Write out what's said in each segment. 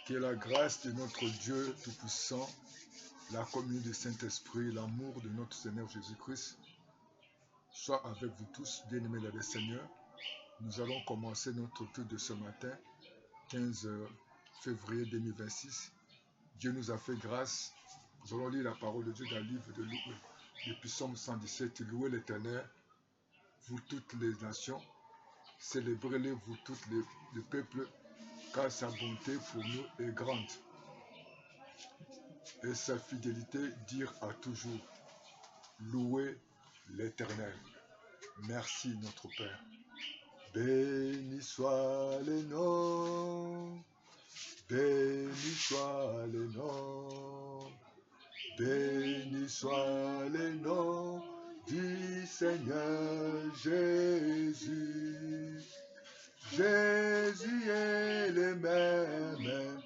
Que la grâce de notre Dieu Tout-Puissant, la communion du Saint-Esprit, l'amour de notre Seigneur Jésus-Christ soit avec vous tous, bien-aimés dans le Seigneur. Nous allons commencer notre culte de ce matin, 15 février 2026. Dieu nous a fait grâce. Nous allons lire la parole de Dieu dans le livre de Psaume 117. Louez l'Éternel, vous toutes les nations. Célébrez-le, vous tous les peuples, car sa bonté pour nous est grande. Et sa fidélité dure à toujours. Louez l'Éternel. Merci notre Père. Béni soit le nom, béni soit le nom, béni soit le nom du Seigneur Jésus. Jésus est le même,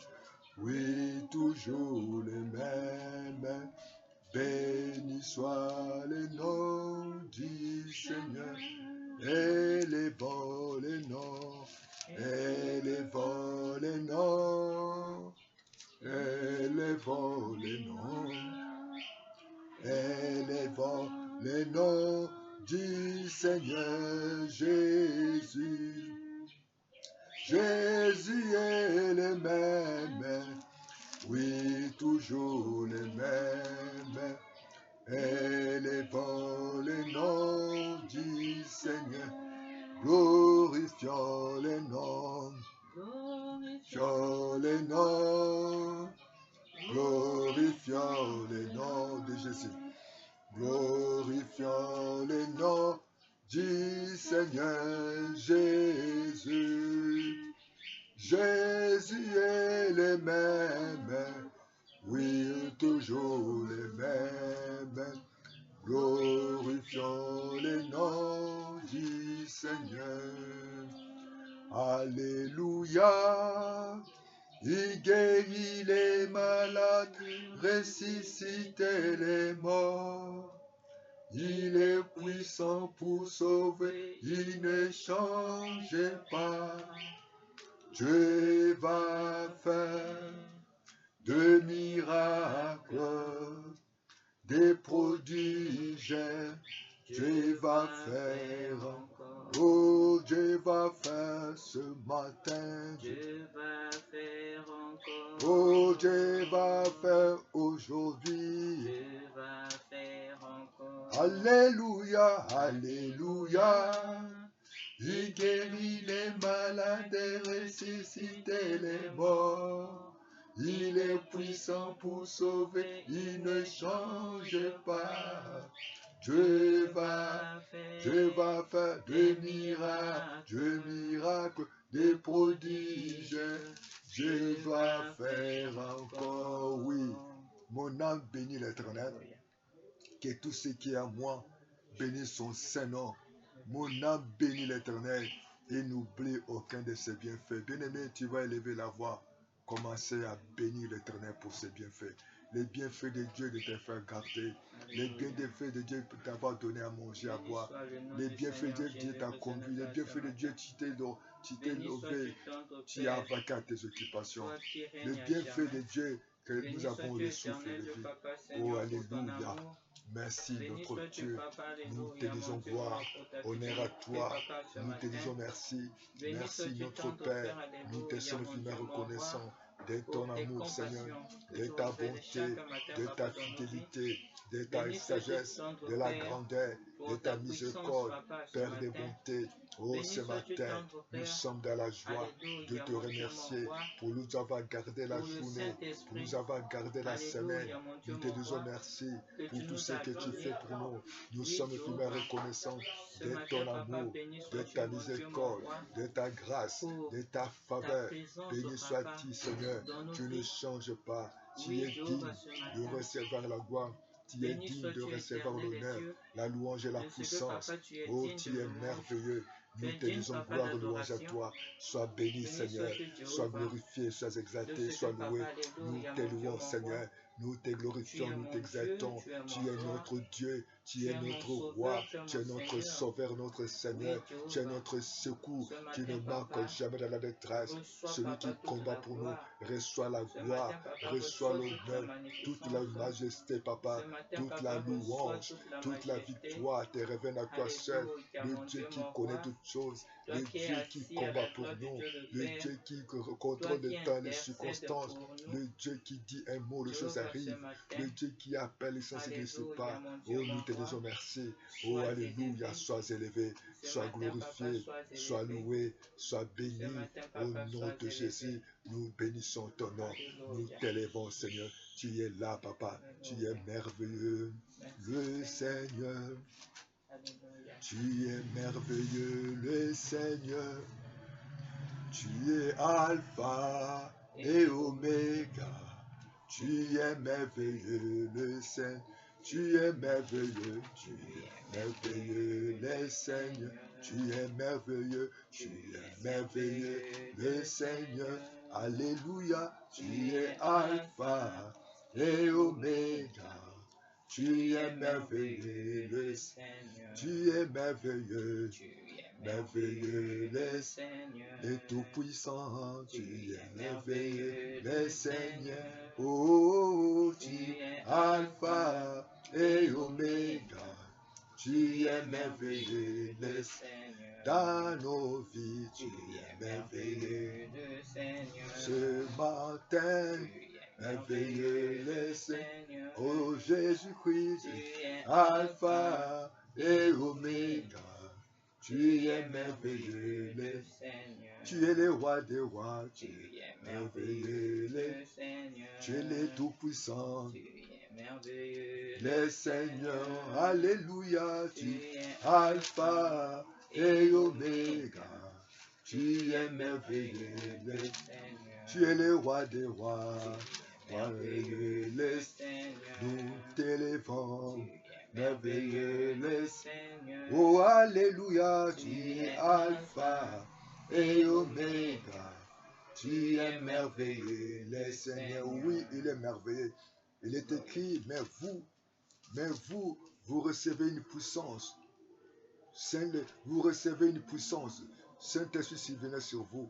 oui, toujours le même. Béni soit le nom du Seigneur. Élevons le nom, élevons le nom, élevons le nom, élevons le nom du Seigneur Jésus. Jésus est le même, oui, toujours le même. Élevons le nom du Seigneur, glorifions le nom, glorifions le nom, glorifions le nom de Jésus, glorifions le nom du Seigneur Jésus. Jésus est le même, oui, toujours le même. Glorifions le nom du Seigneur. Alléluia. Il guérit les malades, ressuscite les morts. Il est puissant pour sauver, il ne change pas. Dieu va faire de miracles, des prodiges, Dieu va faire encore. Oh, Dieu va faire ce matin. Dieu va faire encore. Oh, Dieu va faire aujourd'hui. Dieu va faire encore. Alléluia, alléluia. Il guérit les malades et ressuscite les morts. Il est puissant pour sauver, il ne change pas. Dieu va faire des miracles, des prodiges. Dieu va faire encore, oui. Mon âme bénit l'Éternel. Que tout ce qui est à moi bénisse son Saint-Nom. Mon âme bénit l'Éternel et n'oublie aucun de ses bienfaits. Bien-aimé, tu vas élever la voix. Commencez à bénir l'Éternel pour ses bienfaits. Les bienfaits de Dieu de te faire garder. Les bienfaits de Dieu pour t'avoir donné à manger, à boire. Les bienfaits de Dieu t'a conduit. Les bienfaits de Dieu tu t'es levé. Tu as vaqué à tes occupations. Les bienfaits de Dieu que nous avons le souffle de vie. Oh, alléluia. Merci notre Dieu. Nous te disons gloire, honneur à toi. Nous te disons merci. Merci notre Père. Nous te sommes vraiment reconnaissants de ton amour, Seigneur, de ta bonté, de ta fidélité, de ta sagesse, de la grandeur, de ta miséricorde, Père de bonté. Oh, ce matin, nous sommes dans la joie de te remercier pour nous avoir gardé la journée, pour nous avoir gardé la semaine. Nous te disons merci pour tout ce que tu fais pour nous. Nous sommes vraiment reconnaissants de ton amour, de ta miséricorde, de ta grâce, de ta faveur. Béni sois-tu, Seigneur. Tu ne changes pas. Tu es digne de recevoir la gloire. Tu es digne de recevoir l'honneur, la louange et la puissance. Oh, tu es merveilleux. Nous te disons gloire et louange à toi. Sois béni, Seigneur. Sois glorifié, sois exalté, sois loué. Nous te louons, Seigneur. Nous te Tu es glorifions, nous mon Dieu, t'exaltons. tu es Tu mon es roi, notre Dieu, tu tu es es mon notre roi, sauveur, tu es tu es mon notre Seigneur. sauveur, notre Oui, Seigneur. Tu es Jéhovah, notre secours ce qui ne matin, manque papa, jamais dans la détresse. reçois, Celui papa, qui toute combat la pour nous, gloire. reçoit la Ce gloire, matin, papa, reçoit reçois toute la l'honneur, toute la magnificence. majesté, papa, Ce matin, toute la papa, reçois louange, toute la toute la majesté. victoire te revient à toi seul. Alléluia, Le mon Dieu Dieu, qui mon connaît roi. toutes choses, Toi le qui es Dieu qui assis à combat la pour droite de nous, Dieu le le Père. Dieu qui Toi contrôle qui le temps, les intercèdes circonstances, pour nous. le Dieu qui dit un mot, les choses Jéhovah, ce arrivent, matin. le Dieu qui appelle les sens de ce Alléluia, pas. mon Dieu, Oh, nous mon te roi. disons merci. Oh, Sois alléluia, élevé. sois élevé, Ce sois matin, papa, glorifié, sois sois élevé. loué, sois béni. Ce matin, Au papa, nom sois de Jésus, élevé. nous bénissons ton nom. Nous Alléluia. t'élèvons, Seigneur. Tu es là, papa. Tu es Alléluia. merveilleux, Merci, le Seigneur. Seigneur. Alléluia. Tu es merveilleux, le Seigneur. Tu es Alpha et Oméga. Tu es merveilleux, le Seigneur. Tu es merveilleux, tu es merveilleux, le Seigneur. Tu es merveilleux, tu es merveilleux, le Seigneur. Alléluia, tu es Alpha et Oméga. Tu es merveilleux, le Seigneur. Tu es merveilleux, merveilleux, le Seigneur. et tout-puissant. Tu es merveilleux, le Seigneur. Oh, tu es Alpha et Oméga. Tu es merveilleux, le Seigneur. Dans nos vies, tu es merveilleux. Ce matin, merveilleux, le Seigneur. Oh, Jésus-Christ, Tu es Alpha et Oméga. Tu es merveilleux, le Seigneur. Tu es le roi des rois. Tu es merveilleux, merveilleux, Seigneur. Tu es le tout-puissant. Tu es merveilleux, Le Seigneur, alléluia, Tu tu es Alpha et Oméga. Tu es merveilleux, le Seigneur. Tu es le roi des rois. Merveilleux, Le Seigneur. Nous t'élèvons, Tu es merveilleux, le Seigneur. Oh, alléluia, tu es Alpha et Oméga. Tu es merveilleux, le Seigneur. Oui, il est merveilleux. Il est écrit, mais vous recevez une puissance. Vous recevez une puissance. Saint-Esprit survenait sur vous.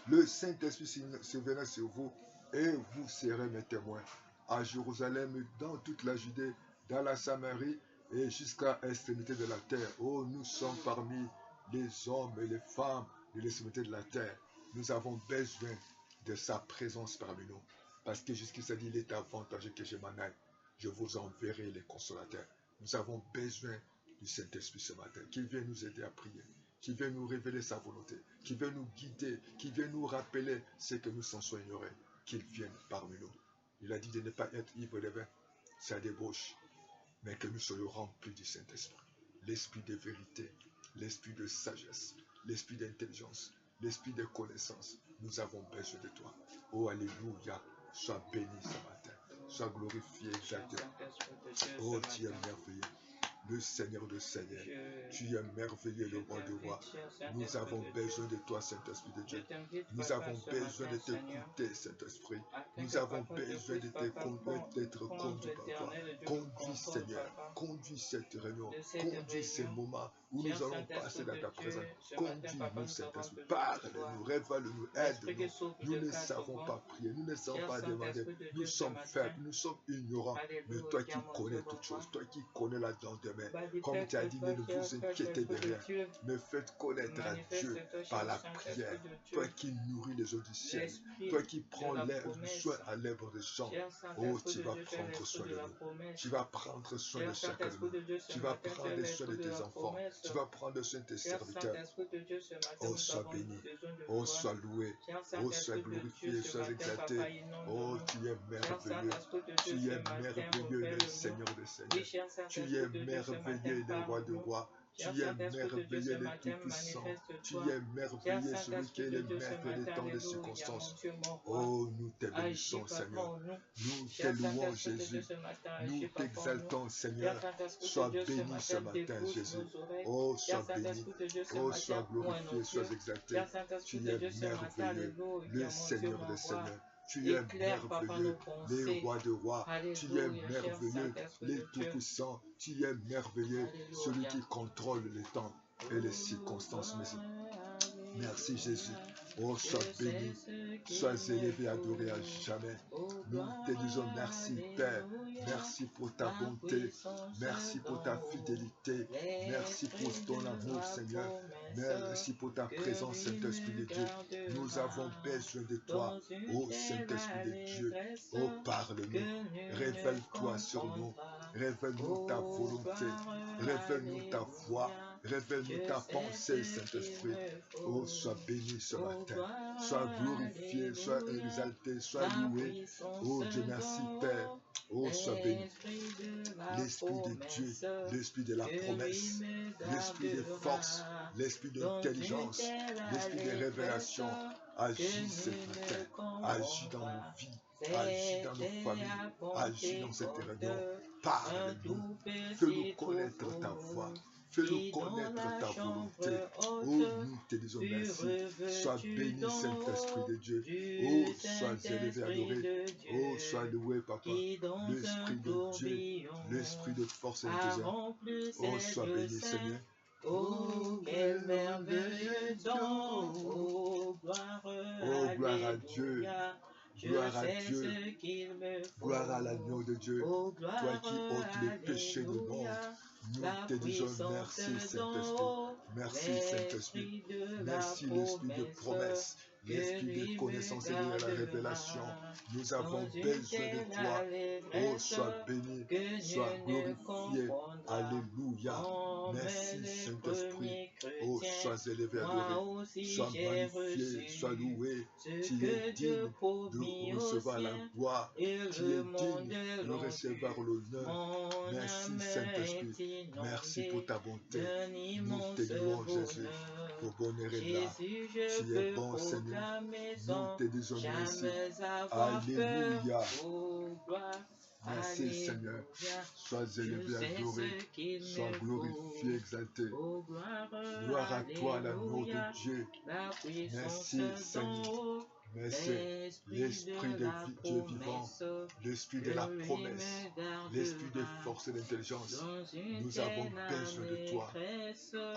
Le Saint-Esprit survenait sur vous et vous serez mes témoins à Jérusalem, dans toute la Judée, dans la Samarie et jusqu'à l'extrémité de la terre. Oh, nous sommes parmi les hommes et les femmes de l'extrémité de la terre. Nous avons besoin de sa présence parmi nous. Parce que jusqu'ici, il est avantageux que je m'en aille. Je vous enverrai les consolateurs. Nous avons besoin du Saint-Esprit ce matin, qui vient nous aider à prier, qui vient nous révéler sa volonté, qui vient nous guider, qui vient nous rappeler ce que nous sommes ignorés, qu'il vienne parmi nous. Il a dit de ne pas être ivre de vin, sa débauche, mais que nous soyons remplis du Saint-Esprit. L'esprit de vérité, l'esprit de sagesse, l'esprit d'intelligence, l'esprit de connaissance. Nous avons besoin de toi. Oh, alléluia, sois béni ce matin, sois glorifié, exalté. Oh, tu es merveilleux. Le Seigneur de Seigneur, tu es merveilleux, le roi de roi. Nous avons besoin de toi, Saint-Esprit de Dieu. Nous avons besoin de t'écouter, Saint-Esprit. Nous avons besoin d'être conduits, Papa. Conduis, Seigneur. Conduis cette réunion. Conduis ces moments où nous allons passer dans ta présence. Conduis-nous, Saint-Esprit. Parle-nous, révèle-nous, aide-nous. Nous ne savons pas prier, nous ne savons pas demander. Nous sommes faibles, nous sommes ignorants. Mais toi qui connais toutes choses, toi qui connais la lendemain. Comme tu as dit, ne vous inquiétez de rien, mais faites connaître à Dieu par la prière. Toi qui nourris les auditions, toi qui prends soin à l'œuvre des gens, oh, tu vas prendre soin de nous. Tu vas prendre soin de chacun de nous. Tu vas prendre soin de tes enfants. Tu vas prendre soin de tes serviteurs. Oh, sois béni. Oh, sois loué. Oh, sois glorifié, sois exalté. Oh, tu es merveilleux. Tu es merveilleux, le Seigneur des Seigneurs. Tu es merveilleux, le roi de rois. Tu es merveilleux, le Tout-Puissant. Tu es merveilleux, celui qui est le maître des temps des circonstances. Oh, nous te bénissons, Seigneur. Nous te louons, Jésus. Nous t'exaltons, Seigneur. Sois béni ce matin, Jésus. Oh, sois béni. Oh, sois glorifié, sois exalté. Tu es merveilleux, le Seigneur des Seigneurs. Tu es Éclaire, papa, nos merveilleux, les pensées. rois de rois. Tu es Alléluia, cher merveilleux, Saint-Esprit les de Dieu. tout-puissants. Tu es merveilleux, celui Alléluia. qui contrôle le temps et les circonstances. Merci Jésus. Oh, sois béni, sois élevé, adoré à jamais. Nous te disons merci Père. Merci pour ta bonté. Merci pour ta fidélité. Merci pour ton amour Seigneur. Merci pour ta présence Saint-Esprit de Dieu. Nous avons besoin de toi. Oh Saint-Esprit de Dieu. Oh parle-nous. Révèle-toi sur nous. Révèle-nous ta volonté. Révèle-nous ta foi. Révèle-nous ta pensée, Saint-Esprit. Oh, sois béni ce matin. Sois glorifié, sois exalté, sois loué. Oh, Dieu merci, Père. Oh, sois béni. L'Esprit de Dieu, l'Esprit de la promesse, l'Esprit de force, l'Esprit d'intelligence, l'Esprit de révélation, agis ce matin. Agis dans nos vies. Agis dans nos familles. Agis dans cette réunion. Parle-nous. Fais-nous connaître ta voix. Fais-nous connaître ta volonté. Oh, nous te disons merci. Sois béni, Saint-Esprit de Dieu. Oh, sois élevé, adoré. Oh, sois loué, Papa. L'Esprit de Dieu, l'Esprit de force et d'intelligence. Oh, sois béni, Seigneur. Oh, quel merveilleux don. Oh, gloire à Dieu. Gloire à Dieu. Gloire à l'agneau de Dieu. Toi qui ôtes les péchés du monde. Nous te disons merci Saint-Esprit. Merci Saint-Esprit. Merci l'Esprit de promesse. L'Esprit de connaissance et de la révélation. Nous avons besoin de toi. Oh, sois béni. Sois glorifié. Alléluia. Merci Saint-Esprit. Oh, sois élevé, adoré. Sois magnifié. Sois loué. Tu es digne de recevoir la gloire. Tu es digne de recevoir l'honneur. Merci Saint-Esprit. Merci pour ta bonté. Nous te louons Jésus. Pour bonheur et là. Tu es bon Seigneur. Nous te disons merci. Alléluia. Merci Seigneur. Sois élevé, adoré. Sois glorifié, exalté. Gloire à toi, l'agneau de Dieu. Merci Seigneur. Merci l'Esprit de Dieu vivant, l'Esprit de la promesse, l'Esprit de force et d'intelligence. Nous avons besoin de toi.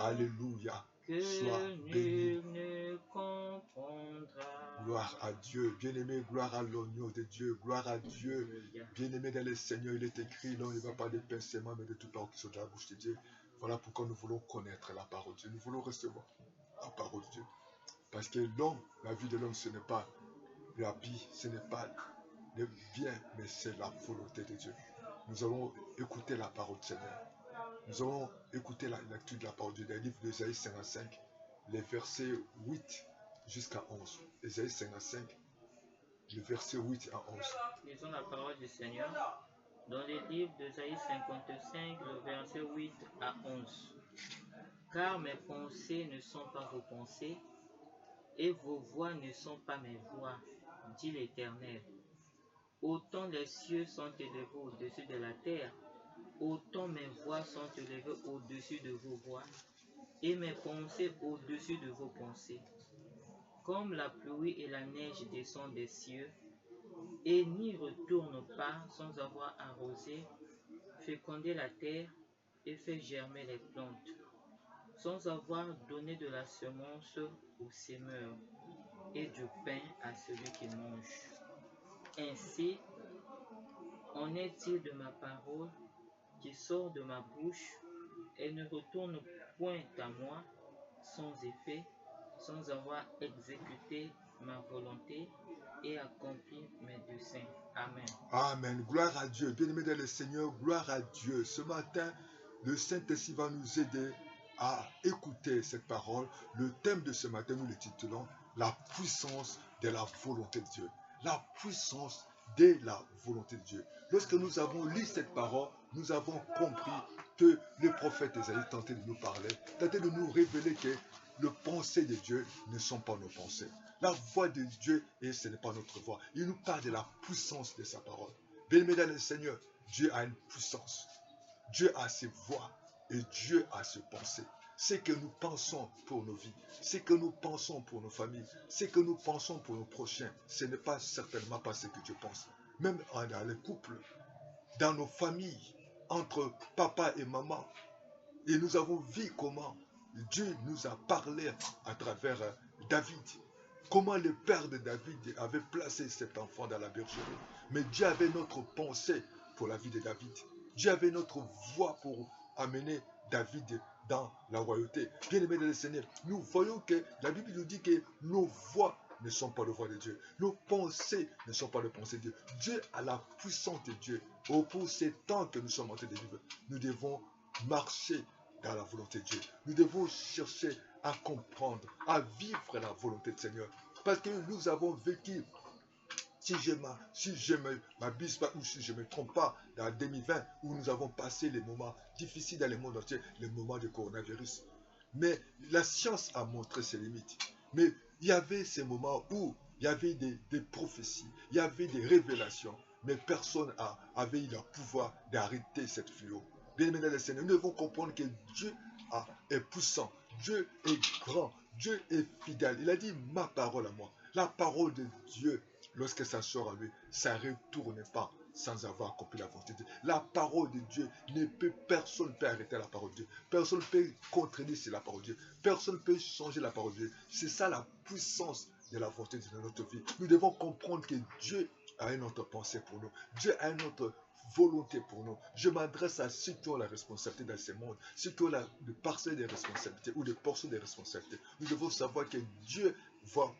Alléluia. Sois béni. Gloire à Dieu. Bien-aimé, gloire à l'agneau de Dieu. Gloire à Dieu. Bien-aimé dans le Seigneur, il est écrit, l'homme ne va pas de pain seulement, mais de toute parole qui sort de la bouche de Dieu. Voilà pourquoi nous voulons connaître la parole de Dieu. Nous voulons recevoir la parole de Dieu. Parce que l'homme, la vie de l'homme, ce n'est pas la vie, ce n'est pas le bien, mais c'est la volonté de Dieu. Nous allons écouter la parole du Seigneur. Nous allons écouter la lecture de la parole de Dieu, le livre d'Ésaïe 55, les versets 8 jusqu'à 11. Ésaïe 55, le verset 8 à 11. Lisons la parole du Seigneur dans le livre d'Ésaïe 55, le verset 8 à 11. Car mes pensées ne sont pas vos pensées, et vos voix ne sont pas mes voix, dit l'Éternel. Autant les cieux sont élevés au-dessus de la terre, autant mes voix sont élevées au-dessus de vos voix, et mes pensées au-dessus de vos pensées. Comme la pluie et la neige descendent des cieux, et n'y retournent pas sans avoir arrosé, fécondé la terre et fait germer les plantes, sans avoir donné de la semence au semeur et du pain à celui qui mange. Ainsi en est-il de ma parole qui sort de ma bouche et ne retourne point à moi sans effet, sans avoir exécuté ma volonté et accompli mes desseins. Amen. Amen. Gloire à Dieu. Bien-aimé dans le Seigneur, gloire à Dieu. Ce matin, le Saint-Esprit va nous aider à écouter cette parole. Le thème de ce matin, nous le titulons la puissance de la volonté de Dieu. La puissance de la volonté de Dieu. Lorsque nous avons lu cette parole, nous avons compris que le prophète Ésaïe tentait de nous parler, tentait de nous révéler que les pensées de Dieu ne sont pas nos pensées. La voix de Dieu, et ce n'est pas notre voix. Il nous parle de la puissance de sa parole. Bien-aimé dans le Seigneur, Dieu a une puissance. Dieu a ses voix et Dieu a ses pensées. ce que nous pensons pour nos vies, ce que nous pensons pour nos familles, ce que nous pensons pour nos prochains, ce n'est pas certainement pas ce que Dieu pense. Même dans les couples, dans nos familles, entre papa et maman. Et nous avons vu comment Dieu nous a parlé à travers David. Comment le père de David avait placé cet enfant dans la bergerie. Mais Dieu avait notre pensée pour la vie de David. Dieu avait notre voix pour amener David dans la royauté. Bien-aimés dans le Seigneur, nous voyons que la Bible nous dit que nos voix ne sont pas les voix de Dieu. Nos pensées ne sont pas les pensées de Dieu. Dieu a la puissance de Dieu. Oh, pour ces temps que nous sommes en train de vivre, nous devons marcher dans la volonté de Dieu. Nous devons chercher à comprendre, à vivre la volonté du Seigneur. Parce que nous avons vécu, si je m'abuse pas ou si je ne me trompe pas, dans 2020, où nous avons passé les moments difficiles dans le monde entier, les moments de coronavirus. Mais la science a montré ses limites. Mais il y avait ces moments où il y avait des prophéties, il y avait des révélations, mais personne avait eu le pouvoir d'arrêter cette fléau. Bien-aimés dans le Seigneur, nous devons comprendre que Dieu est puissant, Dieu est grand, Dieu est fidèle. Il a dit ma parole à moi. La parole de Dieu, lorsque ça sort à lui, ça ne retourne pas sans avoir accompli la volonté de Dieu. La parole de Dieu personne ne peut arrêter la parole de Dieu. Personne ne peut contredire la parole de Dieu. Personne ne peut changer la parole de Dieu. C'est ça la puissance de la volonté de notre vie. Nous devons comprendre que Dieu a une autre pensée pour nous. Dieu a une autre volonté pour nous. Je m'adresse à ceux qui ont la responsabilité dans ce monde, ceux qui ont le parcelle des responsabilités ou le portion des responsabilités. Nous devons savoir que Dieu voit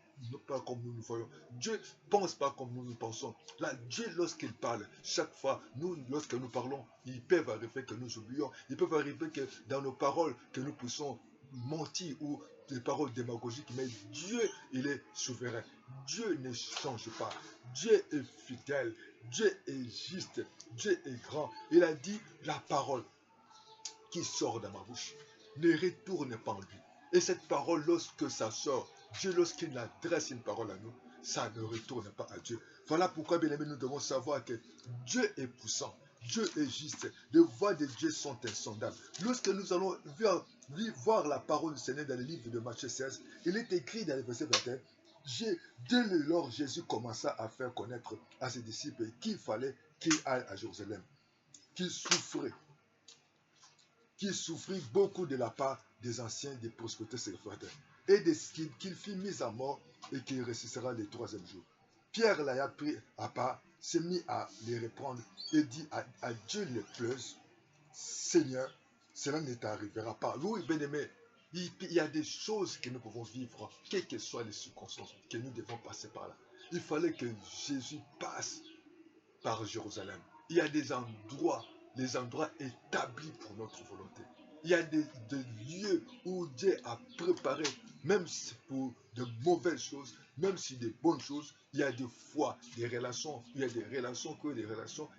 pas comme nous nous voyons. Dieu ne pense pas comme nous nous pensons. Là, Dieu, lorsqu'il parle, chaque fois, nous, lorsque nous parlons, il peut arriver que nous oublions. Il peut arriver que dans nos paroles, que nous puissions mentir ou des paroles démagogiques. Mais Dieu, il est souverain. Dieu ne change pas. Dieu est fidèle. Dieu est juste. Dieu est grand. Il a dit la parole qui sort de ma bouche ne retourne pas en lui. Et cette parole, lorsque ça sort, Dieu, lorsqu'il adresse une parole à nous, ça ne retourne pas à Dieu. Voilà pourquoi, bien aimés, nous devons savoir que Dieu est puissant, Dieu est juste. Les voies de Dieu sont insondables. Lorsque nous allons voir la parole du Seigneur dans le livre de Matthieu 16, il est écrit dans le verset 21, dès lors Jésus commença à faire connaître à ses disciples qu'il fallait qu'il aille à Jérusalem, qu'il souffrit beaucoup de la part des anciens des prospecteurs sacrificateurs, et qu'il fut mis à mort et qu'il ressuscitera le troisième jour. Pierre l'ayant pris à part, s'est mis à les reprendre et dit à Dieu le plus, Seigneur, cela ne t'arrivera pas. Oui, bien-aimé, il y a des choses que nous pouvons vivre, quelles que soient les circonstances, que nous devons passer par là. Il fallait que Jésus passe par Jérusalem. Il y a des endroits établis pour notre volonté. Il y a des lieux où Dieu a préparé, même pour de mauvaises choses, même si des bonnes choses, il y a des fois, des relations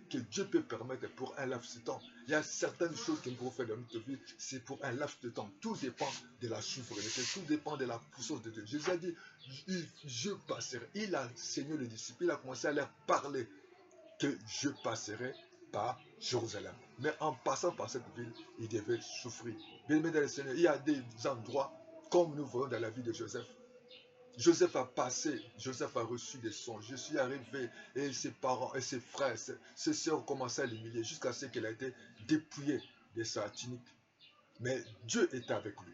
que Dieu peut permettre pour un laps de temps. Il y a certaines choses que nous pouvons faire dans notre vie, c'est pour un laps de temps. Tout dépend de la souveraineté, tout dépend de la puissance de Dieu. Jésus a dit, je passerai. Il a enseigné les disciples, il a commencé à leur parler que je passerai par Jérusalem. Mais en passant par cette ville, il devait souffrir. Bien-aimé dans le Seigneur, il y a des endroits, comme nous voyons dans la vie de Joseph. Joseph a reçu des songes. Je suis arrivé et ses parents et ses frères, ses sœurs ont commencé à l'humilier jusqu'à ce qu'elle a été dépouillée de sa tunique. Mais Dieu était avec lui.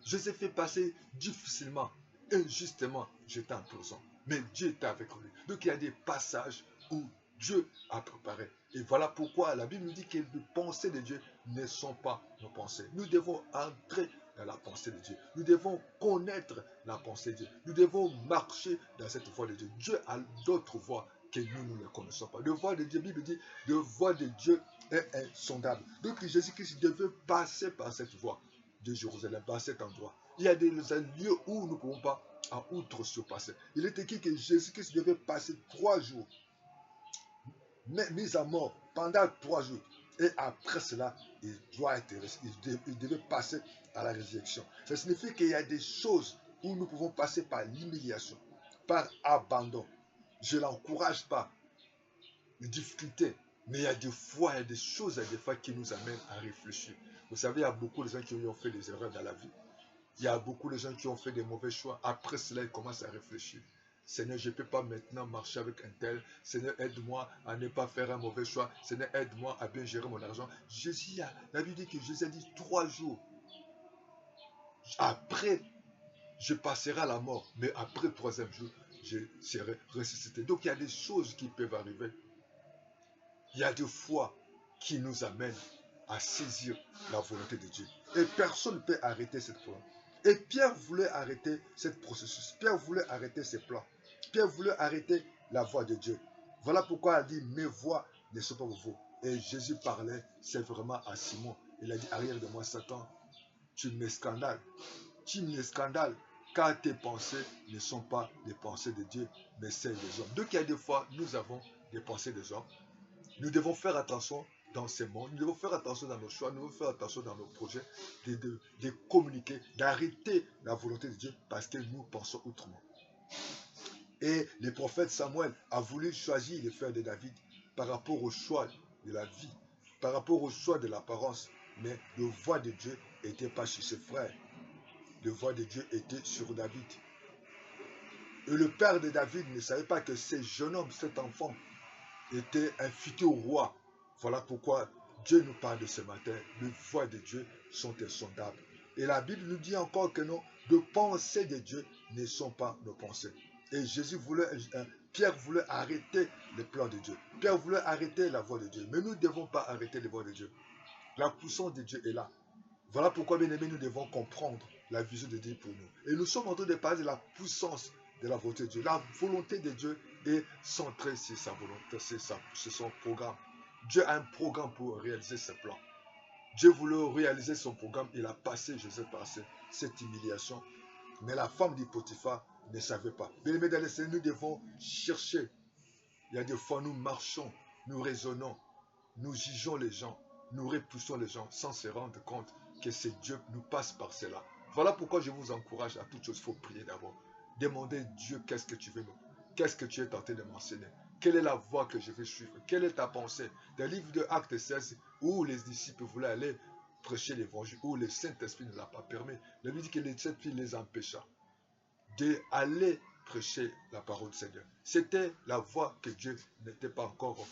Joseph est passé difficilement, injustement, j'étais en prison. Mais Dieu était avec lui. Donc il y a des passages où Dieu a préparé. Et voilà pourquoi la Bible nous dit que les pensées de Dieu ne sont pas nos pensées. Nous devons entrer dans la pensée de Dieu. Nous devons connaître la pensée de Dieu. Nous devons marcher dans cette voie de Dieu. Dieu a d'autres voies que nous ne connaissons pas. La voie de Dieu, la Bible dit, la voie de Dieu est insondable. Donc Jésus-Christ devait passer par cette voie de Jérusalem, par cet endroit. Il y a des lieux où nous ne pouvons pas en outre surpasser. Il est écrit que Jésus-Christ devait passer 3 jours mis à mort pendant 3 jours. Et après cela, il devait passer à la résurrection. Ça signifie qu'il y a des choses où nous pouvons passer par l'humiliation, par abandon. Je ne l'encourage pas. Une difficulté. Mais il y a des fois, il y a des choses, il y a des fois qui nous amènent à réfléchir. Vous savez, il y a beaucoup de gens qui ont fait des erreurs dans la vie. Il y a beaucoup de gens qui ont fait des mauvais choix. Après cela, ils commencent à réfléchir. Seigneur, je ne peux pas maintenant marcher avec un tel. Seigneur, aide-moi à ne pas faire un mauvais choix. Seigneur, aide-moi à bien gérer mon argent. Jésus, la Bible dit que Jésus a dit 3 jours. Après, je passerai à la mort. Mais après le 3e jour, je serai ressuscité. Donc, il y a des choses qui peuvent arriver. Il y a des fois qui nous amènent à saisir la volonté de Dieu. Et personne ne peut arrêter cette volonté. Et Pierre voulait arrêter ce processus. Pierre voulait arrêter ses plans. Pierre voulait arrêter la voix de Dieu. Voilà pourquoi il a dit, mes voix ne sont pas vos. Et Jésus parlait, c'est vraiment à Simon. Il a dit, arrière de moi, Satan, tu me scandales. Tu me scandales, car tes pensées ne sont pas les pensées de Dieu, mais celles des hommes. Donc il y a des fois, nous avons des pensées des hommes. Nous devons faire attention dans ces mondes, nous devons faire attention dans nos choix, nous devons faire attention dans nos projets, de communiquer, d'arrêter la volonté de Dieu parce que nous pensons autrement. Et le prophète Samuel a voulu choisir les frères de David par rapport au choix de la vie, par rapport au choix de l'apparence, mais le voix de Dieu n'était pas sur ses frères, le voix de Dieu était sur David. Et le père de David ne savait pas que ce jeune homme, cet enfant, était un futur roi. Voilà pourquoi Dieu nous parle de ce matin. Les voix de Dieu sont insondables. Et la Bible nous dit encore que non, les pensées de Dieu ne sont pas nos pensées. Et Pierre voulait arrêter les plans de Dieu. Pierre voulait arrêter la voix de Dieu. Mais nous ne devons pas arrêter les voix de Dieu. La puissance de Dieu est là. Voilà pourquoi, bien aimés, nous devons comprendre la vision de Dieu pour nous. Et nous sommes en train de parler de la puissance de la volonté de Dieu. La volonté de Dieu est centrée sur sa volonté, sur son programme. Dieu a un programme pour réaliser ses plans. Dieu voulait réaliser son programme. Il a passé, Joseph passé cette humiliation. Mais la femme de Potiphar ne savait pas. Bien aimés, dans le Seigneur, nous devons chercher. Il y a des fois, nous marchons, nous raisonnons, nous jugeons les gens, nous repoussons les gens sans se rendre compte que c'est Dieu qui nous passe par cela. Voilà pourquoi je vous encourage à toute chose, il faut prier d'abord. Demandez Dieu, qu'est-ce que tu veux, qu'est-ce que tu es tenté de m'enseigner? Quelle est la voie que je vais suivre? Quelle est ta pensée? Dans le livre de Actes 16, où les disciples voulaient aller prêcher l'évangile, où le Saint-Esprit ne l'a pas permis. La Bible dit que le Saint-Esprit les empêcha d'aller prêcher la parole du Seigneur. C'était la voie que Dieu n'était pas encore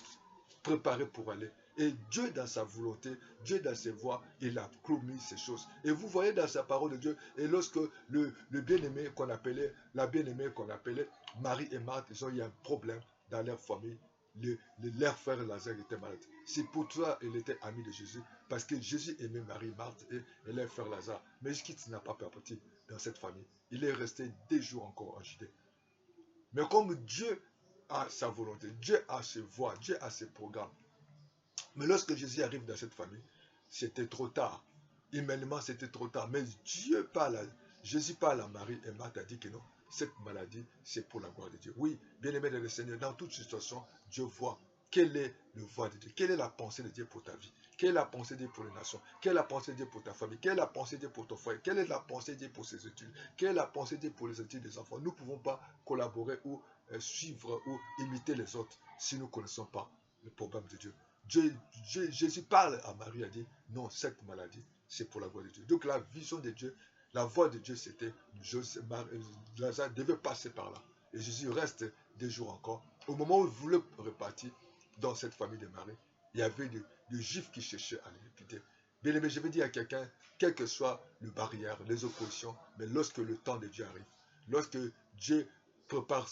préparé pour aller. Et Dieu, dans sa volonté, Dieu, dans ses voies, il a promis ces choses. Et vous voyez dans sa parole de Dieu, et lorsque le bien-aimé qu'on appelait, la bien-aimée qu'on appelait Marie et Marthe, ils ont eu un problème dans leur famille. Leur frère Lazare était malade. C'est pour ça qu'il était ami de Jésus, parce que Jésus aimait Marie, Marthe et leur frère Lazare. Mais Jésus n'a pas perpétué dans cette famille. Il est resté des jours encore en Judée. Mais comme Dieu a sa volonté, Dieu a ses voies, Dieu a ses programmes. Mais lorsque Jésus arrive dans cette famille, c'était trop tard. Humainement, c'était trop tard. Mais Jésus parle à Marie et Marthe a dit que non, cette maladie, c'est pour la gloire de Dieu. Oui, bien aimé dans le Seigneur, dans toute situation, Dieu voit quelle est le voie de Dieu, quelle est la pensée de Dieu pour ta vie, quelle est la pensée de Dieu pour les nations, quelle est la pensée de Dieu pour ta famille, quelle est la pensée de Dieu pour ton frère, quelle est la pensée de Dieu pour ses études, quelle est la pensée de Dieu pour les études des enfants. Nous ne pouvons pas collaborer ou suivre ou imiter les autres si nous ne connaissons pas le programme de Dieu. Jésus parle à Marie, a dit, non, cette maladie, c'est pour la gloire de Dieu. Donc la vision de Dieu, la voix de Dieu, c'était, Lazare devait passer par là. Et Jésus reste des jours encore. Au moment où il voulait repartir dans cette famille de Marie, il y avait des Juifs qui cherchaient à l'éviter. Bien aimé, je veux dire à quelqu'un, quelles que soient les barrières, les oppositions, mais lorsque le temps de Dieu arrive, lorsque Dieu prépare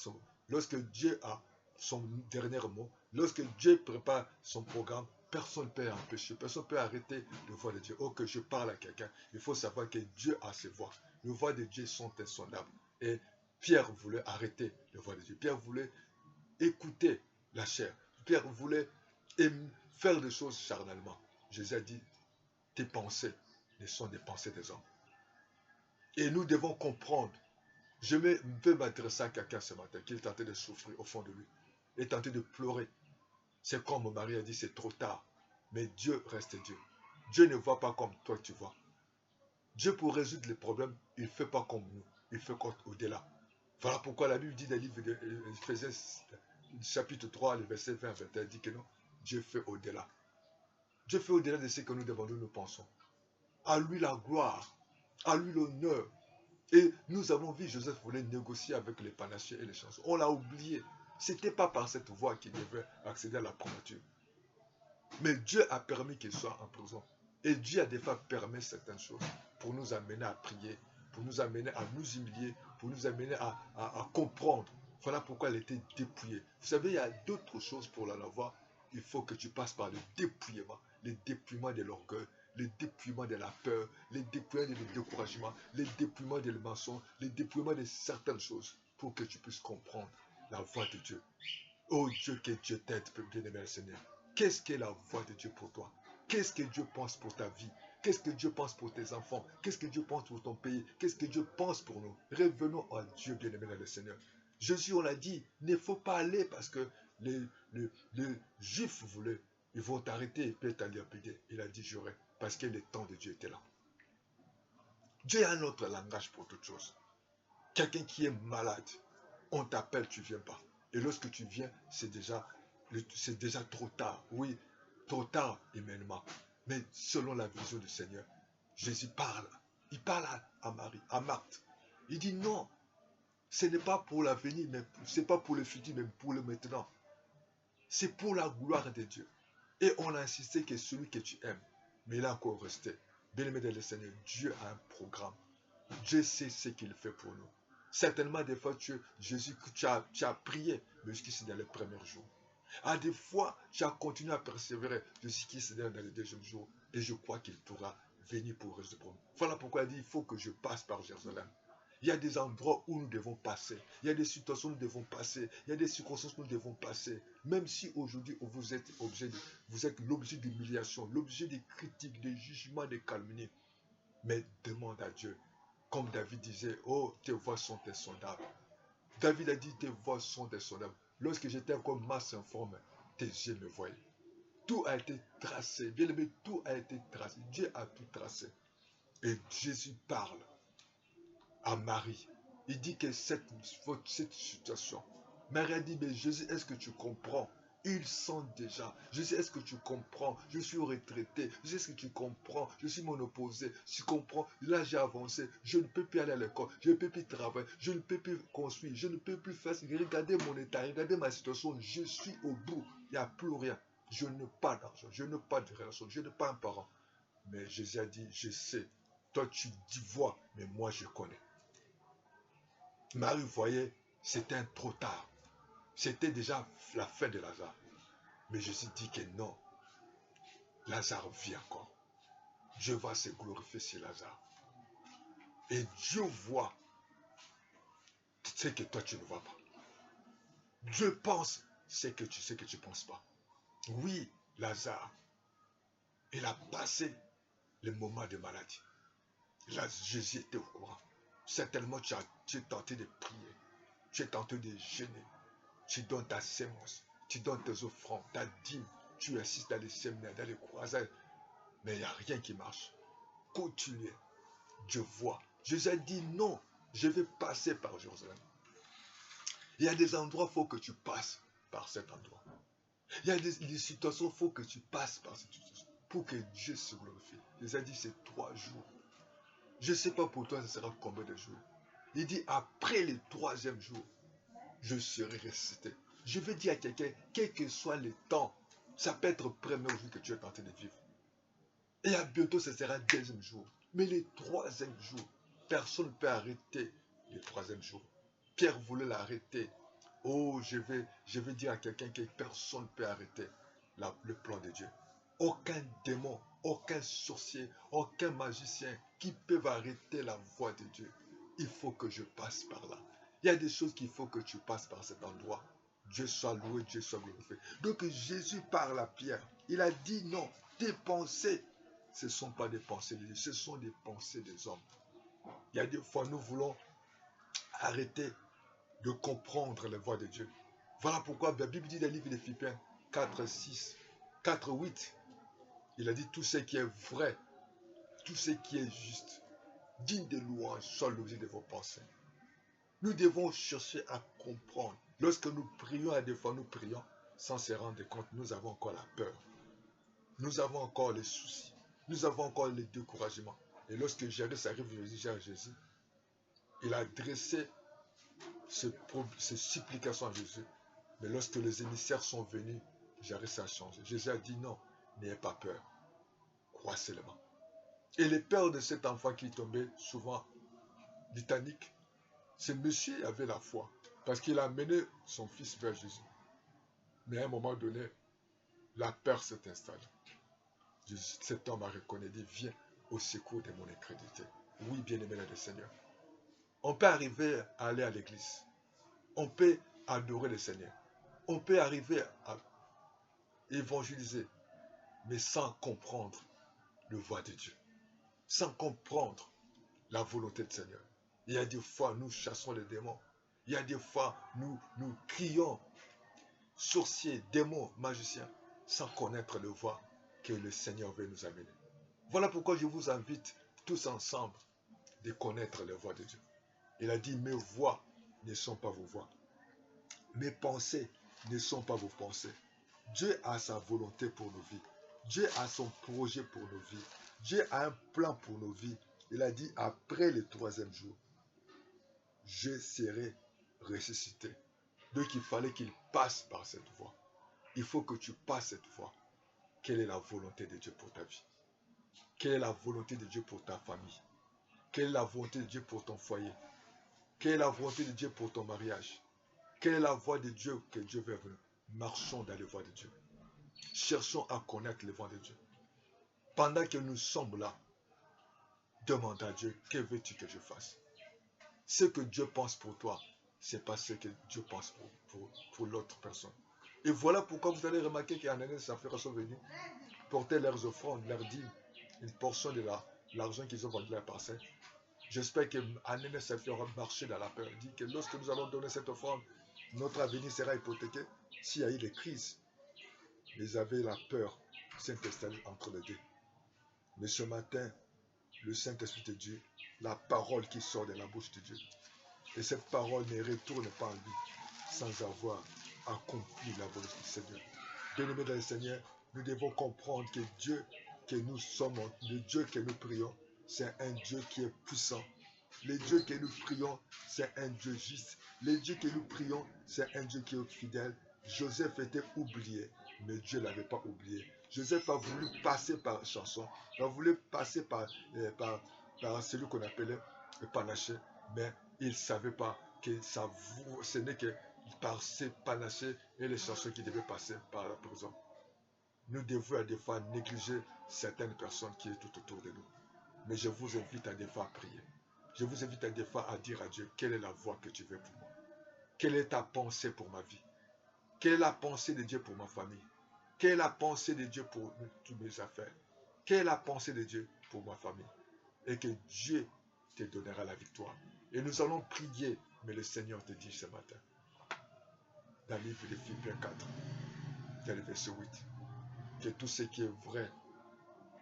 lorsque Dieu a son dernier mot, lorsque Dieu prépare son programme, personne ne peut empêcher, personne ne peut arrêter le voix de Dieu. Oh, que je parle à quelqu'un, il faut savoir que Dieu a ses voix. Les voix de Dieu sont insondables. Et Pierre voulait arrêter le voix de Dieu. Pierre voulait écouter la chair. Pierre voulait faire des choses charnellement. Jésus a dit, tes pensées ne sont des pensées des hommes. Et nous devons comprendre. Je peux m'adresser à quelqu'un ce matin qui est tenté de souffrir au fond de lui, est tenté de pleurer. C'est comme mon mari a dit, c'est trop tard. Mais Dieu reste Dieu. Dieu ne voit pas comme toi tu vois. Dieu, pour résoudre les problèmes, il ne fait pas comme nous. Il fait au-delà. Voilà pourquoi la Bible dit dans le livre d'Éphésiens, chapitre 3, le verset 20-21, dit que non. Dieu fait au-delà. Dieu fait au-delà de ce que nous demandons, nous pensons. À lui la gloire, à lui l'honneur. Et nous avons vu Joseph voulait négocier avec les panachiers et les chansons. On l'a oublié. Ce n'était pas par cette voie qu'il devait accéder à la primature. Mais Dieu a permis qu'il soit en prison. Et Dieu a des fois permis certaines choses pour nous amener à prier, pour nous amener à nous humilier, pour nous amener à comprendre. Voilà pourquoi elle était dépouillée. Vous savez, il y a d'autres choses pour l'avoir. Il faut que tu passes par le dépouillement de l'orgueil, le dépouillement de la peur, le dépouillement du découragement, le dépouillement des mensonges, le dépouillement de certaines choses pour que tu puisses comprendre la voix de Dieu. Oh Dieu, que Dieu t'aide, bien-aimé Seigneur. Qu'est-ce qu'est la voix de Dieu pour toi? Qu'est-ce que Dieu pense pour ta vie? Qu'est-ce que Dieu pense pour tes enfants? Qu'est-ce que Dieu pense pour ton pays? Qu'est-ce que Dieu pense pour nous? Revenons à Dieu, bien-aimé dans le Seigneur. Jésus, on l'a dit, il ne faut pas aller parce que les Juifs voulaient, ils vont t'arrêter et puis t'aller lapider. Il a dit, j'aurai, parce que le temps de Dieu était là. Dieu a un autre langage pour toutes choses. Quelqu'un qui est malade, on t'appelle, tu ne viens pas. Et lorsque tu viens, c'est déjà trop tard. Oui, trop tard humainement. Mais selon la vision du Seigneur, Jésus parle. Il parle à Marie, à Marthe. Il dit non, ce n'est pas pour l'avenir, mais ce n'est pas pour le futur, mais pour le maintenant. C'est pour la gloire de Dieu. Et on a insisté que celui que tu aimes, mais il a encore resté. Bien-aimé dans le Seigneur, Dieu a un programme. Dieu sait ce qu'il fait pour nous. Certainement, des fois, Jésus, tu as prié, mais jusqu'ici dans les premiers jours. À des fois, tu as continué à persévérer jusqu'ici dans les deuxièmes jours. Et je crois qu'il pourra venir pour résoudre. Voilà pourquoi il dit, il faut que je passe par Jérusalem. Il y a des endroits où nous devons passer. Il y a des situations où nous devons passer. Il y a des circonstances où nous devons passer. Même si aujourd'hui vous êtes l'objet d'humiliation, l'objet de critiques, de jugements, de calomnies. Mais demande à Dieu. Comme David disait, oh, tes voix sont insondables. David a dit, tes voix sont insondables. Lorsque j'étais encore masse informe, tes yeux me voyaient. Tout a été tracé. Bien aimé, tout a été tracé. Dieu a tout tracé. Et Jésus parle à Marie. Il dit que cette situation. Marie a dit, mais Jésus, est-ce que tu comprends? Ils sont déjà. Jésus, est-ce que tu comprends? Je suis retraité. Jésus, est-ce que tu comprends? Je suis mon opposé. Tu comprends? Là, j'ai avancé. Je ne peux plus aller à l'école. Je ne peux plus travailler. Je ne peux plus construire. Je ne peux plus faire. Regardez mon état. Regardez ma situation. Je suis au bout. Il n'y a plus rien. Je n'ai pas d'argent. Je n'ai pas de relation. Je n'ai pas un parent. Mais Jésus a dit, je sais. Toi, tu dis vois, mais moi, je connais. Marie voyait, c'était trop tard. C'était déjà la fin de Lazare. Mais Jésus dit que non. Lazare vit encore. Dieu va se glorifier sur Lazare. Et Dieu voit ce que toi tu ne vois pas. Dieu pense ce que tu ne penses pas. Oui, Lazare, il a passé le moment de maladie. Là, Jésus était au courant. Certainement, tu es tenté de prier. Tu es tenté de jeûner. Tu donnes ta sémence. Tu donnes tes offrandes, ta dîme. Tu assistes dans les séminaires, dans les croisades. Mais il n'y a rien qui marche. Continuez. Dieu voit. Jésus a dit non. Je vais passer par Jérusalem. Il y a des endroits, il faut que tu passes par cet endroit. Il y a des situations, il faut que tu passes par cette situation. Pour que Dieu se glorifie. Jésus a dit c'est 3 jours. Je ne sais pas pour toi, ce sera combien de jours. Il dit après le 3e jour, je serai ressuscité. Je vais dire à quelqu'un, quel que soit le temps, ça peut être le premier jour que tu es en train de vivre. Et à bientôt, ce sera le 2e jour. Mais le 3e jour, personne ne peut arrêter le 3e jour. Pierre voulait l'arrêter. Oh, je vais dire à quelqu'un que personne ne peut arrêter le plan de Dieu. Aucun démon, aucun sorcier, aucun magicien qui peut arrêter la voie de Dieu. Il faut que je passe par là. Il y a des choses qu'il faut que tu passes par cet endroit. Dieu soit loué, Dieu soit glorifié. Donc Jésus parle à Pierre. Il a dit non, tes pensées, ce ne sont pas des pensées de Dieu, ce sont des pensées des hommes. Il y a des fois, nous voulons arrêter de comprendre les voies de Dieu. Voilà pourquoi la Bible dit dans le livre de Philippiens 4, 8, il a dit tout ce qui est vrai, tout ce qui est juste, digne de louange, soit l'objet de vos pensées. Nous devons chercher à comprendre. Lorsque nous prions, à des fois nous prions, sans se rendre compte, nous avons encore la peur. Nous avons encore les soucis. Nous avons encore les découragements. Et lorsque Jairus arrive, Jésus, il a adressé ses supplications à Jésus. Mais lorsque les émissaires sont venus, Jairus a changé. Jésus a dit non, n'ayez pas peur. Crois seulement. Et le père de cet enfant qui tombait souvent litanique, ce monsieur avait la foi. Parce qu'il a amené son fils vers Jésus. Mais à un moment donné, la peur s'est installée. Cet homme a reconnu, dit, viens au secours de mon incrédulité. Oui, bien-aimé le Seigneur. On peut arriver à aller à l'église. On peut adorer le Seigneur. On peut arriver à évangéliser, mais sans comprendre le voie de Dieu. Sans comprendre la volonté du Seigneur. Il y a des fois, nous chassons les démons. Il y a des fois, nous crions, sorciers, démons, magiciens, sans connaître le voie que le Seigneur veut nous amener. Voilà pourquoi je vous invite tous ensemble de connaître le voie de Dieu. Il a dit, mes voies ne sont pas vos voies. Mes pensées ne sont pas vos pensées. Dieu a sa volonté pour nos vies. Dieu a son projet pour nos vies. Dieu a un plan pour nos vies. Il a dit, après le 3e jour, je serai ressuscité. Donc il fallait qu'il passe par cette voie. Il faut que tu passes cette voie. Quelle est la volonté de Dieu pour ta vie? Quelle est la volonté de Dieu pour ta famille? Quelle est la volonté de Dieu pour ton foyer? Quelle est la volonté de Dieu pour ton mariage? Quelle est la voie de Dieu que Dieu veut venir? Marchons dans les voies de Dieu. Cherchons à connaître les voies de Dieu. Pendant que nous sommes là, demande à Dieu, que veux-tu que je fasse? Ce que Dieu pense pour toi, ce n'est pas ce que Dieu pense pour l'autre personne. Et voilà pourquoi vous allez remarquer qu'Ananias et Saphira sont venus porter leurs offrandes, leurs dîmes, une portion de l'argent qu'ils ont vendu à la parcelle. J'espère que Ananias et Saphira ont marché dans la peur. Il dit que lorsque nous allons donner cette offrande, notre avenir sera hypothéqué. S'il y a eu des crises, ils avaient la peur s'est installée entre les deux. Mais ce matin, le Saint-Esprit de Dieu, la parole qui sort de la bouche de Dieu, et cette parole ne retourne pas en lui sans avoir accompli la volonté du Seigneur. Bien-aimés dans le Seigneur, nous devons comprendre que Dieu que nous sommes, le Dieu que nous prions, c'est un Dieu qui est puissant. Le Dieu que nous prions, c'est un Dieu juste. Le Dieu que nous prions, c'est un Dieu qui est fidèle. Joseph était oublié, mais Dieu ne l'avait pas oublié. Joseph a voulu passer par chanson, il a voulu passer par celui qu'on appelait le panaché, mais il ne savait pas que ce n'est que par ces panachés et les chansons qui devaient passer par la prison. Nous devons à des fois négliger certaines personnes qui sont tout autour de nous. Mais je vous invite à des fois à prier. Je vous invite à des fois à dire à Dieu, quelle est la voie que tu veux pour moi? Quelle est ta pensée pour ma vie? Quelle est la pensée de Dieu pour ma famille? Quelle est la pensée de Dieu pour toutes mes affaires? Quelle est la pensée de Dieu pour ma famille? Et que Dieu te donnera la victoire. Et nous allons prier, mais le Seigneur te dit ce matin, dans le livre de Philippiens 4, dans le verset 8, que tout ce qui est vrai,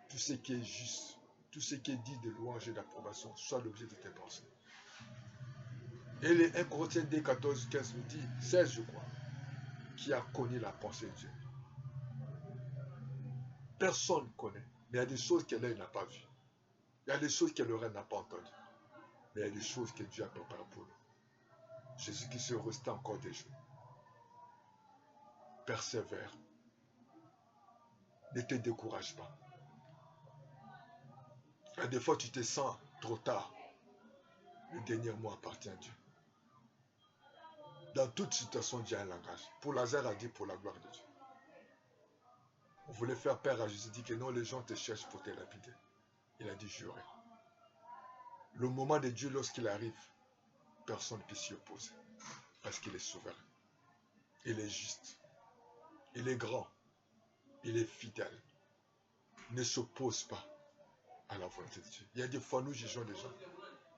tout ce qui est juste, tout ce qui est dit de louange et d'approbation soit l'objet de tes pensées. Et les 1 Corinthiens 2, 14, 15 nous dit, 16 je crois, qui a connu la pensée de Dieu. Personne ne connaît, mais il y a des choses que l'œil n'a pas vues. Il y a des choses que l'oreille n'a pas entendues. Mais il y a des choses que Dieu a préparées pour nous. Jésus qui se restait encore des jours. Persévère. Ne te décourage pas. Il y a des fois tu te sens trop tard. Le dernier mot appartient à Dieu. Dans toute situation, Dieu a un langage. Pour Lazare a dit pour la gloire de Dieu. On voulait faire peur à Jésus, dit que non, les gens te cherchent pour te lapider. Il a dit jurez. Le moment de Dieu, lorsqu'il arrive, personne ne peut s'y opposer. Parce qu'il est souverain. Il est juste. Il est grand. Il est fidèle. Ne s'oppose pas à la volonté de Dieu. Il y a des fois, nous jugeons des gens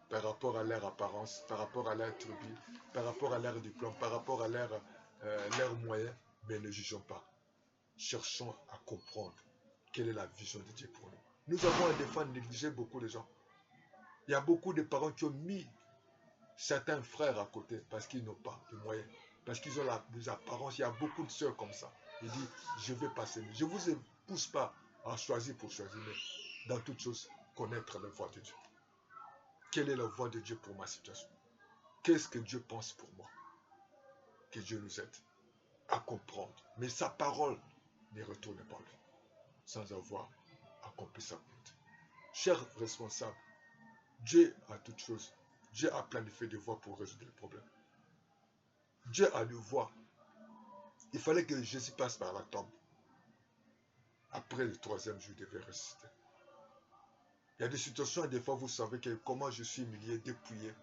par rapport à leur apparence, par rapport à leur tribu, par rapport à leur diplôme, par rapport à leurs moyens, mais ne jugeons pas. Cherchons à comprendre quelle est la vision de Dieu pour nous. Nous avons des fois négligé beaucoup de gens. Il y a beaucoup de parents qui ont mis certains frères à côté parce qu'ils n'ont pas de moyens, Parce qu'ils ont des apparences. Il y a beaucoup de sœurs comme ça. Il dit, je vais passer. Je ne vous pousse pas à choisir pour choisir, mais dans toute chose, connaître la voie de Dieu. Quelle est la voie de Dieu pour ma situation? Qu'est-ce que Dieu pense pour moi? Que Dieu nous aide à comprendre. Mais sa parole ne retourne pas lui, sans avoir accompli sa volonté. Chers responsables, Dieu a toutes choses. Dieu a planifié des voies pour résoudre les problèmes. Dieu a des voies. Il fallait que Jésus passe par la tombe. Après le 3e jour, il devait ressusciter. Il y a des situations et des fois, vous savez que comment je suis humilié, dépouillé.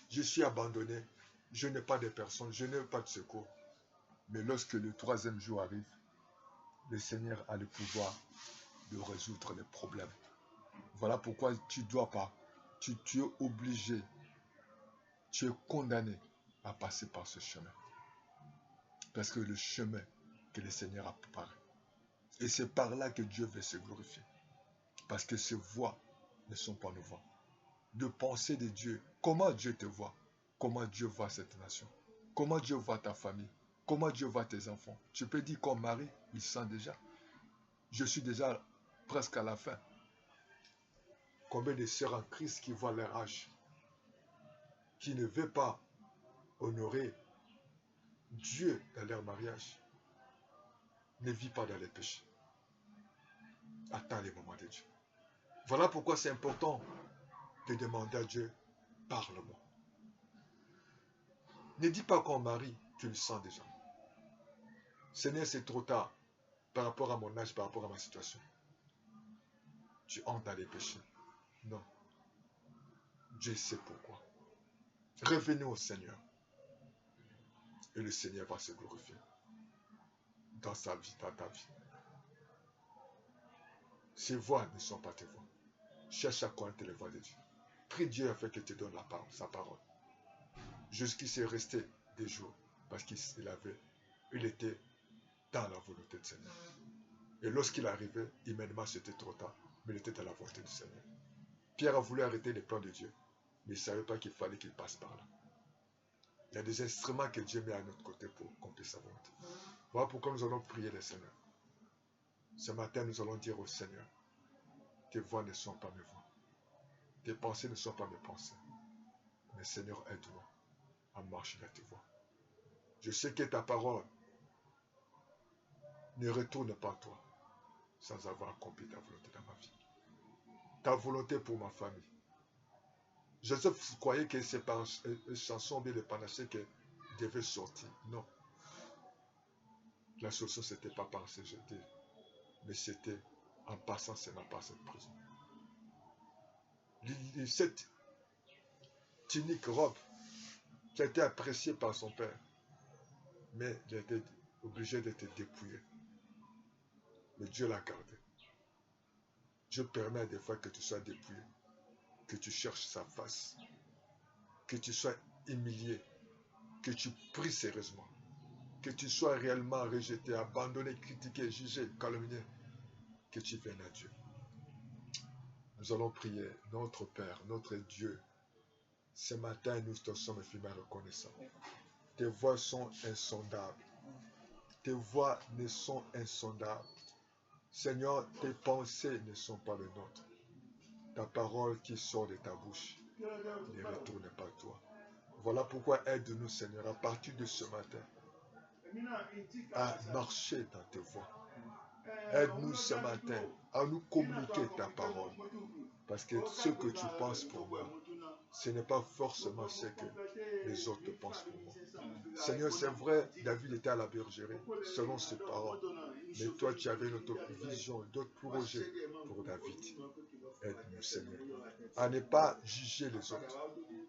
Je suis abandonné. Je n'ai pas de personne. Je n'ai pas de secours. Mais lorsque le 3e jour arrive, le Seigneur a le pouvoir de résoudre les problèmes. Voilà pourquoi tu ne dois pas. Tu es obligé. Tu es condamné à passer par ce chemin. Parce que le chemin que le Seigneur a préparé. Et c'est par là que Dieu veut se glorifier. Parce que ces voies ne sont pas nos voies. De penser de Dieu. Comment Dieu te voit? Comment Dieu voit cette nation? Comment Dieu voit ta famille? Comment Dieu voit tes enfants? Tu peux dire comme Marie, il sent déjà. Je suis déjà presque à la fin. Combien de sœurs en Christ qui voient leur âge, qui ne veulent pas honorer Dieu dans leur mariage, ne vit pas dans les péchés. Attends les moments de Dieu. Voilà pourquoi c'est important de demander à Dieu, parle-moi. Ne dis pas qu'on marie, tu le sens déjà. Seigneur, c'est trop tard par rapport à mon âge, par rapport à ma situation. Tu entres dans les péchés. Non. Dieu sait pourquoi. Revenez au Seigneur. Et le Seigneur va se glorifier dans sa vie, dans ta vie. Ces voies ne sont pas tes voies. Cherche à connaître les voies de Dieu. Prie Dieu afin qu'il te donne sa parole. Jusqu'ici est resté des jours parce qu'il était dans la volonté du Seigneur. Et lorsqu'il arrivait, immédiatement c'était trop tard, mais il était dans la volonté du Seigneur. Pierre a voulu arrêter les plans de Dieu, mais il ne savait pas qu'il fallait qu'il passe par là. Il y a des instruments que Dieu met à notre côté pour accomplir sa volonté. Voilà pourquoi nous allons prier le Seigneur. Ce matin, nous allons dire au Seigneur, tes voix ne sont pas mes voix. Tes pensées ne sont pas mes pensées. Mais Seigneur, aide-moi à marcher dans tes voies. Je sais que ta parole ne retourne pas à toi sans avoir accompli ta volonté dans ma vie. Ta volonté pour ma famille. Joseph croyait que c'est par une chanson bien de panaché qu'il devait sortir. Non. La solution, ce n'était pas par se jeter, mais c'était en passant seulement par cette prison. Cette tunique robe qui a été appréciée par son père, mais il a été obligé d'être dépouillé. Mais Dieu l'a gardé. Dieu permet des fois que tu sois dépouillé, que tu cherches sa face, que tu sois humilié, que tu pries sérieusement, que tu sois réellement rejeté, abandonné, critiqué, jugé, calomnié, que tu viennes à Dieu. Nous allons prier notre Père, notre Dieu. Ce matin, nous te sommes infiniment reconnaissants. Tes voies sont insondables. Tes voies ne sont insondables. Seigneur, tes pensées ne sont pas les nôtres. Ta parole qui sort de ta bouche ne retourne pas à toi. Voilà pourquoi aide-nous, Seigneur, à partir de ce matin, à marcher dans tes voies. Aide-nous ce matin à nous communiquer ta parole. Parce que ce que tu penses pour moi, ce n'est pas forcément ce que les autres pensent pour moi. Seigneur, c'est vrai, David était à la bergerie, selon ses paroles. Mais toi, tu avais une autre vision, d'autres projets pour David. Aide-nous, Seigneur, à ne pas juger les autres,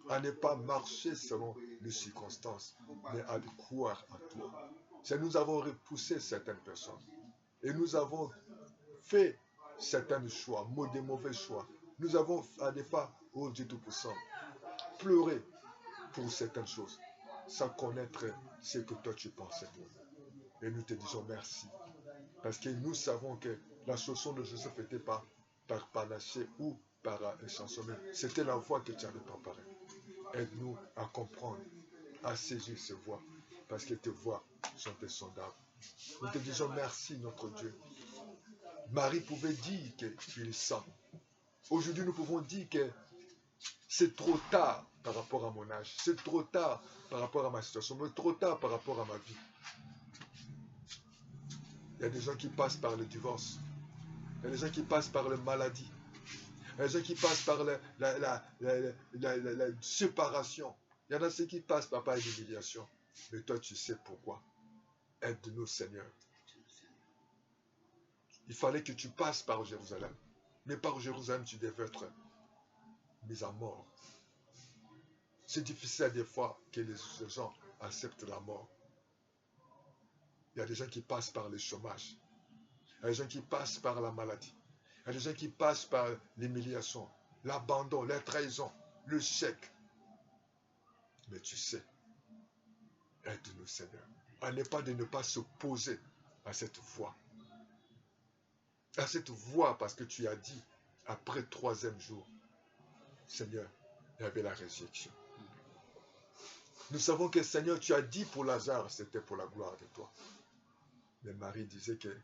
à ne pas marcher selon les circonstances, mais à croire en toi. Seigneur, nous avons repoussé certaines personnes et nous avons fait certains choix, des mauvais choix. Nous avons, à des fois, oh Dieu Tout-Puissant, pleuré pour certaines choses, sans connaître ce que toi tu pensais pour nous. Et nous te disons merci. Parce que nous savons que la chanson de Joseph n'était pas par panaché ou par un chanson, mais c'était la voix que tu avais préparée. Aide-nous à comprendre, à saisir ces voix. parce que tes voies sont insondables. Nous te disons merci, notre Dieu. Marie pouvait dire qu'il est saint. Aujourd'hui, nous pouvons dire que c'est trop tard par rapport à mon âge. C'est trop tard par rapport à ma situation. Mais trop tard par rapport à ma vie. Il y a des gens qui passent par le divorce. Il y a des gens qui passent par la maladie. Il y a des gens qui passent par la séparation. Il y en a ceux qui passent par l'humiliation. Mais toi, tu sais pourquoi. Aide-nous, Seigneur. Il fallait que tu passes par Jérusalem. Mais par Jérusalem, tu devais être mis à mort. C'est difficile des fois que les gens acceptent la mort. Il y a des gens qui passent par le chômage. Il y a des gens qui passent par la maladie. Il y a des gens qui passent par l'humiliation, l'abandon, la trahison, le chèque. Mais tu sais, aide-nous, Seigneur. N'est pas de ne pas s'opposer à cette voie. À cette voie, parce que tu as dit, après le 3e jour, Seigneur, il y avait la résurrection. Nous savons que, Seigneur, tu as dit pour Lazare, c'était pour la gloire de toi. Mais Marie disait qu'il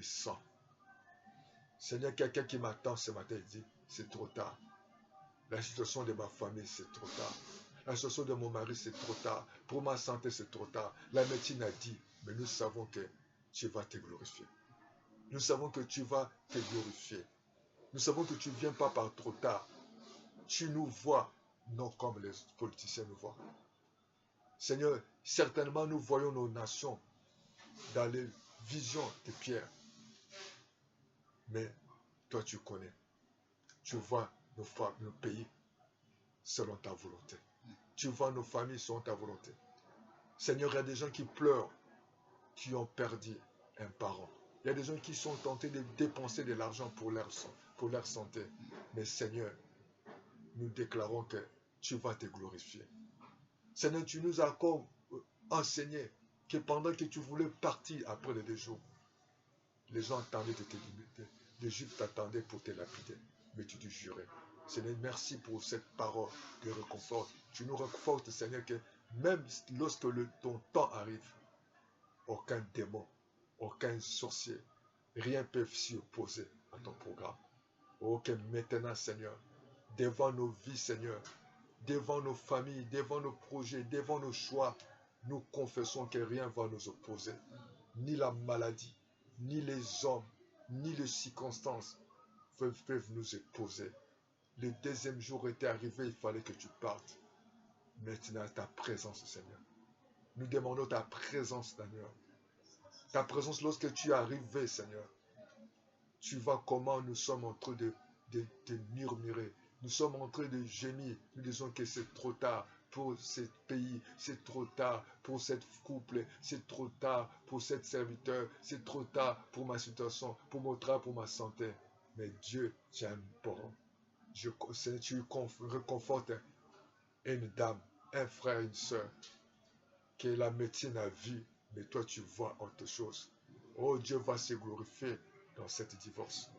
sent. Seigneur, quelqu'un qui m'attend ce matin, il dit, c'est trop tard. La situation de ma famille, c'est trop tard. La situation de mon mari, c'est trop tard. Pour ma santé, c'est trop tard. La médecine a dit, mais nous savons que tu vas te glorifier. Nous savons que tu vas te glorifier. Nous savons que tu ne viens pas par trop tard. Tu nous vois, non comme les politiciens nous voient. Seigneur, certainement nous voyons nos nations dans les visions de Pierre. Mais toi, tu connais. Tu vois nos pays selon ta volonté. Tu vois nos familles selon ta volonté. Seigneur, il y a des gens qui pleurent, qui ont perdu un parent. Il y a des gens qui sont tentés de dépenser de l'argent pour leur santé. Mais Seigneur, nous déclarons que tu vas te glorifier. Seigneur, tu nous as encore enseigné que pendant que tu voulais partir après les 2 jours, les gens attendaient de te limiter. Les Juifs t'attendaient pour te lapider. Mais tu te jurais. Seigneur, merci pour cette parole de réconfort. Tu nous réconfortes, Seigneur, que même lorsque ton temps arrive, aucun démon, aucun sorcier, rien ne peut s'y opposer à ton programme. Oh, que maintenant, Seigneur, devant nos vies, Seigneur, devant nos familles, devant nos projets, devant nos choix, nous confessons que rien ne va nous opposer. Ni la maladie, ni les hommes, ni les circonstances peuvent nous opposer. Le 2e jour était arrivé, il fallait que tu partes. Maintenant, ta présence, Seigneur. Nous demandons ta présence, Seigneur. Ta présence lorsque tu es arrivé, Seigneur. Tu vois comment nous sommes en train de murmurer. Nous sommes en train de gémir. Nous disons que c'est trop tard pour ce pays. C'est trop tard pour cette couple. C'est trop tard pour cette serviteur. C'est trop tard pour ma situation, pour mon travail, pour ma santé. Mais Dieu, tu es bon. Seigneur, tu réconfortes une dame, un frère, une soeur, que la médecine a vu, mais toi tu vois autre chose. Oh, Dieu va se glorifier dans cette divorce.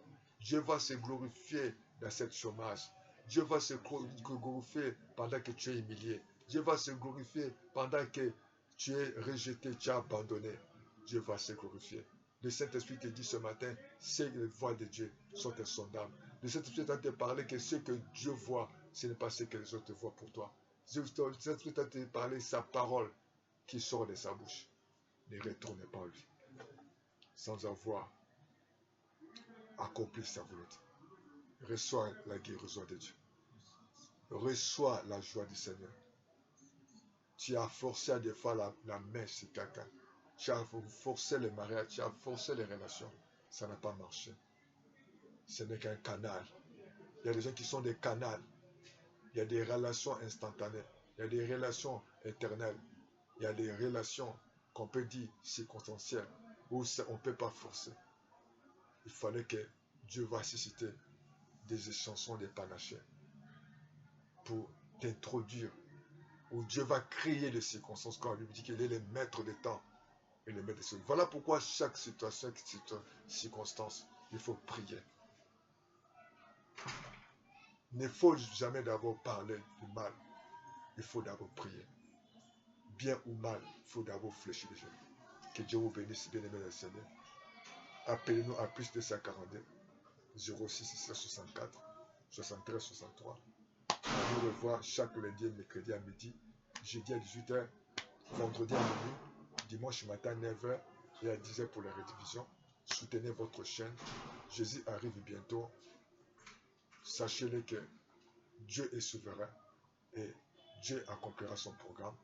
Dieu va se glorifier dans cette chômage. Dieu va se glorifier pendant que tu es humilié. Dieu va se glorifier pendant que tu es rejeté, tu es abandonné. Dieu va se glorifier. Le Saint-Esprit te dit ce matin, c'est les voies de Dieu sont insondables. Le Saint-Esprit t'a te parler que ce que Dieu voit, ce n'est pas ce que les autres voient pour toi. Le Saint-Esprit t'a te parler sa parole qui sort de sa bouche. Ne retourne pas en lui, sans avoir accompli sa volonté. Reçois la guérison de Dieu. Reçois la joie du Seigneur. Tu as forcé à des fois la main sur quelqu'un. Tu as forcé le mariage, tu as forcé les relations. Ça n'a pas marché. Ce n'est qu'un canal. Il y a des gens qui sont des canals. Il y a des relations instantanées. Il y a des relations éternelles. Il y a des relations qu'on peut dire circonstancielles, où on ne peut pas forcer. Il fallait que Dieu va susciter des chansons, des panachés, pour t'introduire, où Dieu va créer les circonstances, quand on lui dit qu'il est le maître des temps et le maître des choses. Voilà pourquoi chaque situation, chaque circonstance, il faut prier. Il ne faut jamais d'abord parler du mal, il faut d'abord prier. bien ou mal, il faut d'abord fléchir les genoux. Que Dieu vous bénisse, bien-aimé dans le Seigneur. Appelez-nous à plus de 142 06 64 73 63. On nous revoit chaque lundi et mercredi à midi, jeudi à 18h, vendredi à minuit, dimanche matin à 9h et à 10h pour la rediffusion. Soutenez votre chaîne. Jésus arrive bientôt. Sachez-le que Dieu est souverain et Dieu accomplira son programme.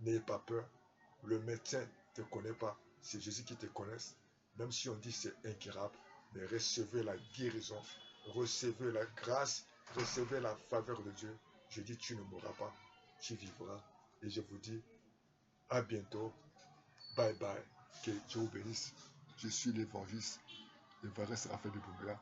N'ayez pas peur. Le médecin ne te connaît pas. C'est Jésus qui te connaît. Même si on dit c'est incurable, mais recevez la guérison, recevez la grâce, recevez la faveur de Dieu. Je dis tu ne mourras pas, tu vivras. Et je vous dis à bientôt. Bye bye. Que Dieu vous bénisse. Je suis l'évangéliste Raphaël de Boumbéa.